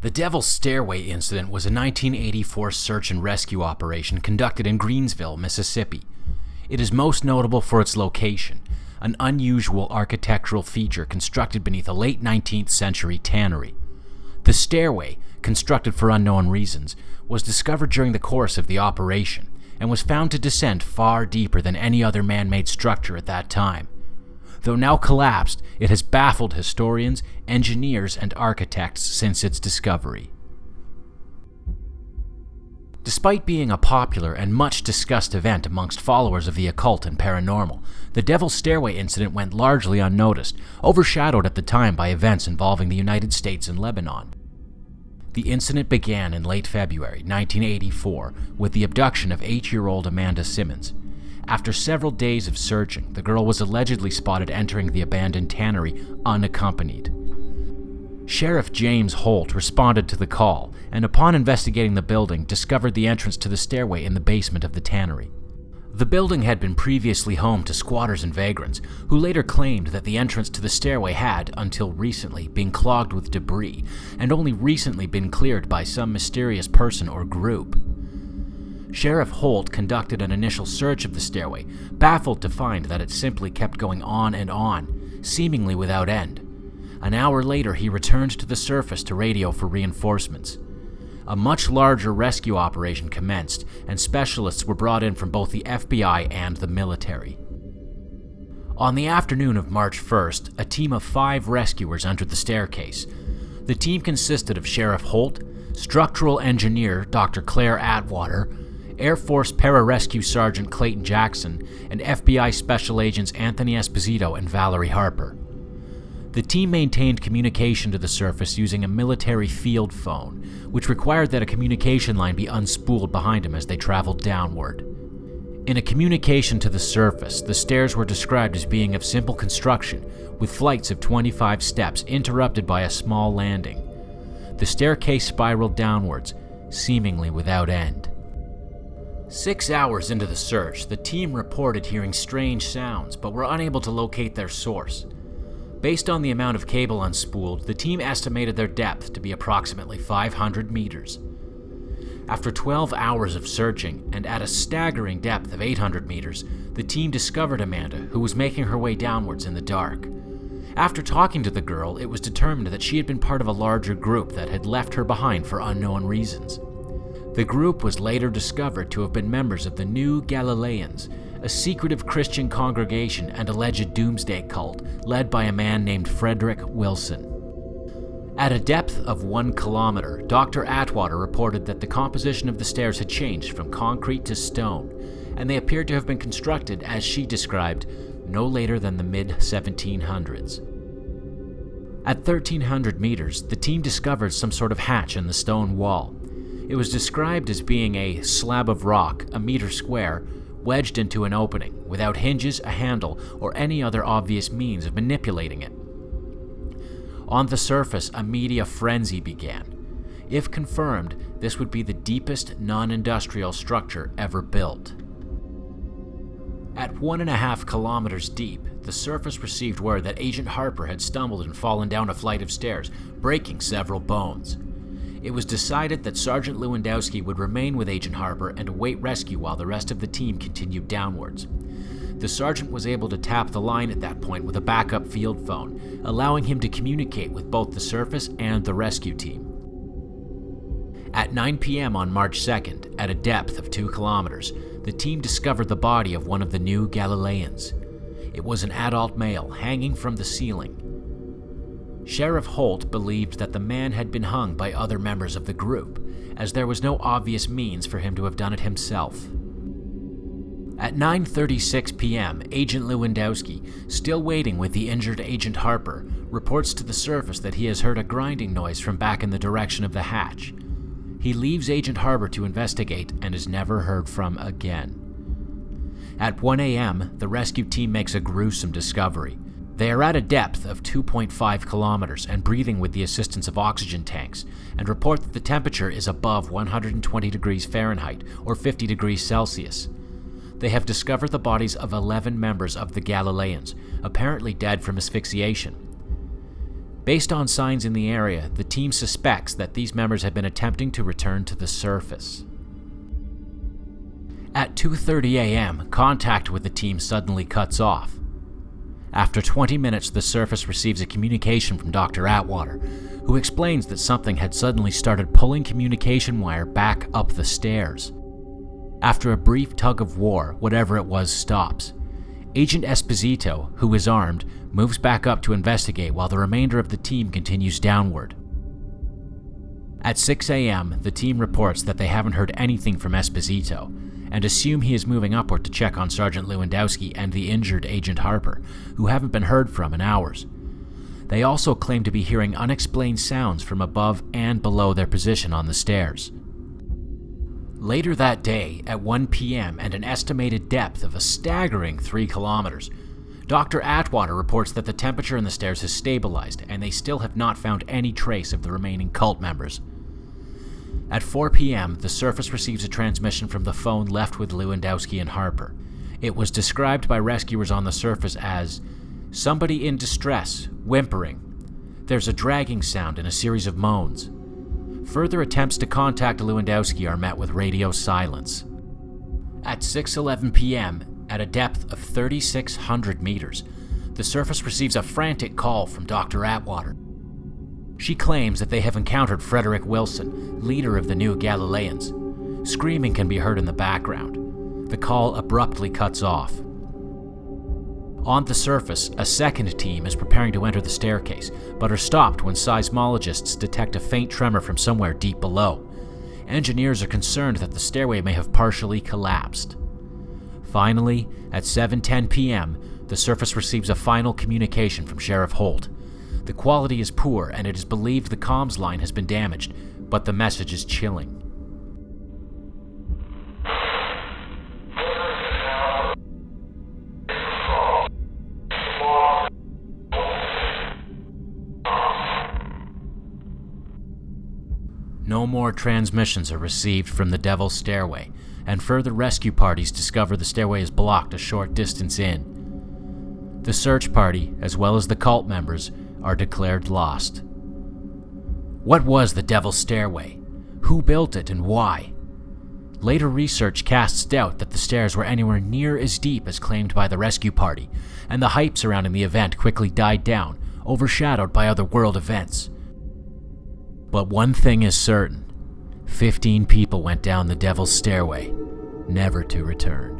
The Devil'S Stairway incident was a 1984 search and rescue operation conducted in Greensville, Mississippi. It is most notable for its location, an unusual architectural feature constructed beneath a late 19th century tannery. The stairway, constructed for unknown reasons, was discovered during the course of the operation and was found to descend far deeper than any other man-made structure at that time. Though now collapsed, it has baffled historians, engineers, and architects since its discovery. Despite being a popular and much discussed event amongst followers of the occult and paranormal, the Devil'S Stairway incident went largely unnoticed, overshadowed at the time by events involving the United States and Lebanon. The incident began in late February 1984 with the abduction of 8-year-old Amanda Simmons. After several days of searching, the girl was allegedly spotted entering the abandoned tannery unaccompanied. Sheriff James Holt responded to the call, and upon investigating the building, discovered the entrance to the stairway in the basement of the tannery. The building had been previously home to squatters and vagrants, who later claimed that the entrance to the stairway had, until recently, been clogged with debris, and only recently been cleared by some mysterious person or group. Sheriff Holt conducted an initial search of the stairway, baffled to find that it simply kept going on and on, seemingly without end. An hour later, he returned to the surface to radio for reinforcements. A much larger rescue operation commenced, and specialists were brought in from both the FBI and the military. On the afternoon of March 1st, a team of 5 rescuers entered the staircase. The team consisted of Sheriff Holt, structural engineer Dr. Claire Atwater, Air Force Pararescue Sergeant Clayton Jackson, and FBI Special Agents Anthony Esposito and Valerie Harper. The team maintained communication to the surface using a military field phone, which required that a communication line be unspooled behind them as they traveled downward. In a communication to the surface, the stairs were described as being of simple construction, with flights of 25 steps interrupted by a small landing. The staircase spiraled downwards, seemingly without end. 6 hours into the search, the team reported hearing strange sounds, but were unable to locate their source. Based on the amount of cable unspooled, the team estimated their depth to be approximately 500 meters. After 12 hours of searching, and at a staggering depth of 800 meters, the team discovered Amanda, who was making her way downwards in the dark. After talking to the girl, it was determined that she had been part of a larger group that had left her behind for unknown reasons. The group was later discovered to have been members of the New Galileans, a secretive Christian congregation and alleged doomsday cult led by a man named Frederick Wilson. At a depth of 1 kilometer, Dr. Atwater reported that the composition of the stairs had changed from concrete to stone, and they appeared to have been constructed, as she described, no later than the mid-1700s. At 1,300 meters, the team discovered some sort of hatch in the stone wall. It was described as being a slab of rock, a meter square, wedged into an opening, without hinges, a handle, or any other obvious means of manipulating it. On the surface, a media frenzy began. If confirmed, this would be the deepest non-industrial structure ever built. At 1.5 kilometers deep, the surface received word that Agent Harper had stumbled and fallen down a flight of stairs, breaking several bones. It was decided that Sergeant Lewandowski would remain with Agent Harper and await rescue while the rest of the team continued downwards. The sergeant was able to tap the line at that point with a backup field phone, allowing him to communicate with both the surface and the rescue team. At 9 p.m. on March 2nd, at a depth of 2 kilometers, the team discovered the body of one of the New Galileans. It was an adult male hanging from the ceiling. Sheriff Holt believed that the man had been hung by other members of the group, as there was no obvious means for him to have done it himself. At 9:36 p.m., Agent Lewandowski, still waiting with the injured Agent Harper, reports to the surface that he has heard a grinding noise from back in the direction of the hatch. He leaves Agent Harper to investigate and is never heard from again. At 1 a.m., the rescue team makes a gruesome discovery. They are at a depth of 2.5 kilometers and breathing with the assistance of oxygen tanks, and report that the temperature is above 120 degrees Fahrenheit or 50 degrees Celsius. They have discovered the bodies of 11 members of the Galileans, apparently dead from asphyxiation. Based on signs in the area, the team suspects that these members have been attempting to return to the surface. At 2:30 a.m., contact with the team suddenly cuts off. After 20 minutes, the surface receives a communication from Dr. Atwater, who explains that something had suddenly started pulling communication wire back up the stairs. After a brief tug of war, whatever it was stops. Agent Esposito, who is armed, moves back up to investigate while the remainder of the team continues downward. At 6 a.m., the team reports that they haven't heard anything from Esposito, and assume he is moving upward to check on Sergeant Lewandowski and the injured Agent Harper, who haven't been heard from in hours. They also claim to be hearing unexplained sounds from above and below their position on the stairs. Later that day, at 1 p.m. and an estimated depth of a staggering 3 kilometers, Dr. Atwater reports that the temperature in the stairs has stabilized and they still have not found any trace of the remaining cult members. At 4 p.m., the surface receives a transmission from the phone left with Lewandowski and Harper. It was described by rescuers on the surface as, "Somebody in distress, whimpering. There's a dragging sound and a series of moans." Further attempts to contact Lewandowski are met with radio silence. At 6:11 p.m., at a depth of 3,600 meters, the surface receives a frantic call from Dr. Atwater. She claims that they have encountered Frederick Wilson, leader of the New Galileans. Screaming can be heard in the background. The call abruptly cuts off. On the surface, a second team is preparing to enter the staircase, but are stopped when seismologists detect a faint tremor from somewhere deep below. Engineers are concerned that the stairway may have partially collapsed. Finally, at 7:10 p.m., the surface receives a final communication from Sheriff Holt. The quality is poor and it is believed the comms line has been damaged, but the message is chilling. No more transmissions are received from the Devil's Stairway, and further rescue parties discover the stairway is blocked a short distance in. The search party, as well as the cult members, are declared lost. What was the Devil's Stairway? Who built it and why? Later research casts doubt that the stairs were anywhere near as deep as claimed by the rescue party, and the hype surrounding the event quickly died down, overshadowed by other world events. But one thing is certain: 15 people went down the Devil's Stairway, never to return.